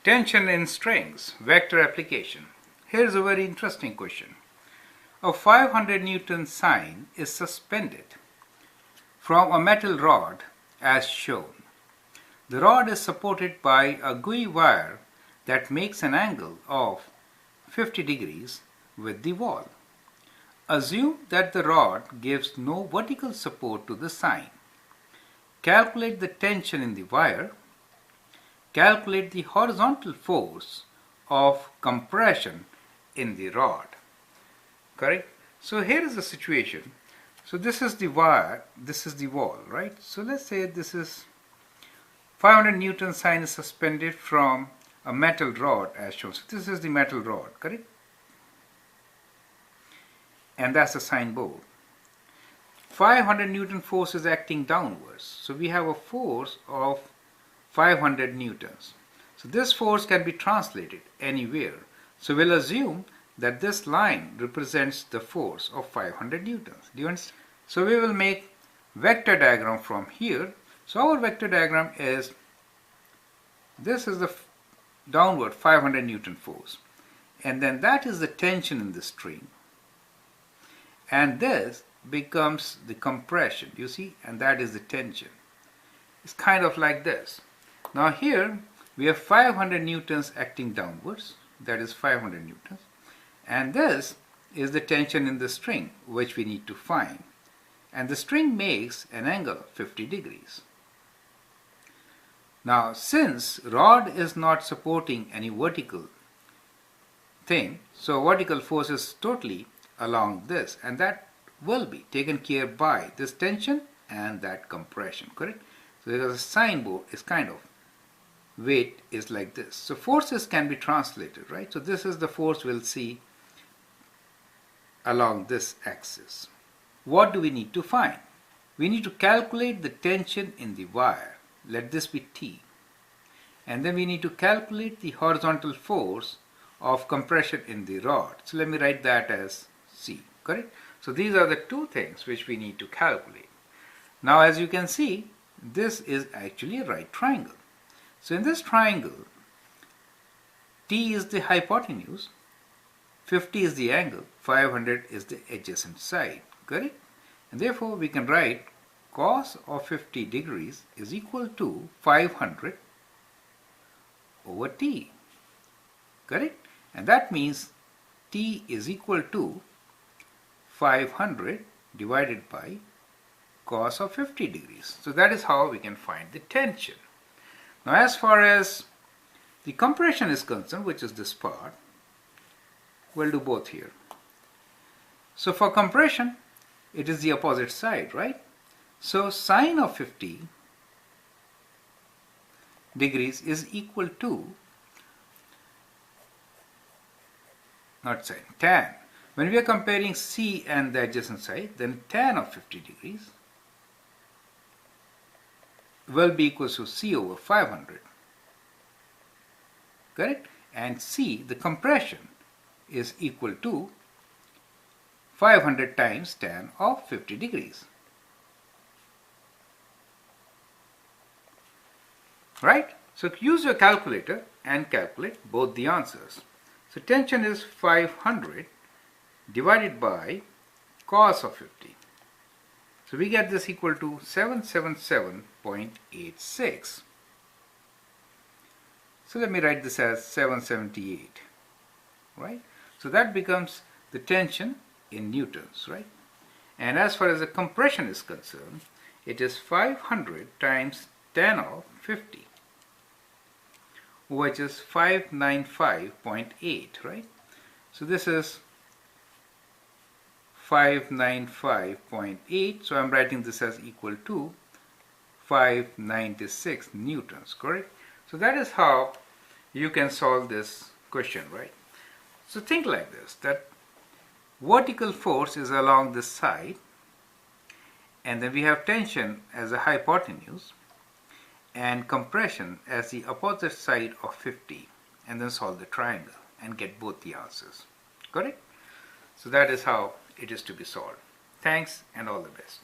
Tension in strings, vector application. Here's a very interesting question. A 500 Newton sign is suspended from a metal rod as shown. The rod is supported by a GUI wire that makes an angle of 50 degrees with the wall. Assume that the rod gives no vertical support to the sign. Calculate the tension in the wire. Calculate the horizontal force of compression in the rod. Correct? So here is the situation. So this is the wire, this is the wall, right? So let's say this is 500 Newton sign is suspended from a metal rod as shown. So this is the metal rod, correct? And that's the sign board. 500 Newton force is acting downwards. So we have a force of 500 newtons. So this force can be translated anywhere. So we'll assume that this line represents the force of 500 newtons. Do you understand? So we will make vector diagram from here. So our vector diagram is, this is the downward 500 Newton force. And then that is the tension in the string. And this becomes the compression, you see, and that is the tension. It's kind of like this. Now here we have 500 newtons acting downwards, that is 500 newtons, and this is the tension in the string which we need to find, and the string makes an angle of 50 degrees. Now since rod is not supporting any vertical thing, so vertical force is totally along this, and that will be taken care by this tension and that compression, correct? So because the sign board is kind of weight is like this. So forces can be translated, right? So this is the force we'll see along this axis. What do we need to find? We need to calculate the tension in the wire. Let this be T. And then we need to calculate the horizontal force of compression in the rod. So let me write that as C, correct? So these are the two things which we need to calculate. Now as you can see, this is actually a right triangle. So in this triangle, T is the hypotenuse, 50 is the angle, 500 is the adjacent side, correct? And therefore we can write cos of 50 degrees is equal to 500 over T, correct? And that means T is equal to 500 divided by cos of 50 degrees. So that is how we can find the tension. Now as far as the compression is concerned, which is this part, we'll do both here. So for compression, it is the opposite side, right? So sine of 50 degrees is equal to, not sine, tan. When we are comparing C and the adjacent side, then tan of 50 degrees will be equal to C over 500, correct? And C, the compression, is equal to 500 times tan of 50 degrees, right? So use your calculator and calculate both the answers. So tension is 500 divided by cos of 50. So we get this equal to 777.86. So let me write this as 778, right? So that becomes the tension in newtons, right? And as far as the compression is concerned, it is 500 times tan of 50, which is 595.8, right? So this is 595.8, so I'm writing this as equal to 596 newtons, correct? So that is how you can solve this question, right? So think like this, that vertical force is along this side, and then we have tension as a hypotenuse and compression as the opposite side of 50, and then solve the triangle and get both the answers, correct? So that is how it is to be solved. Thanks and all the best.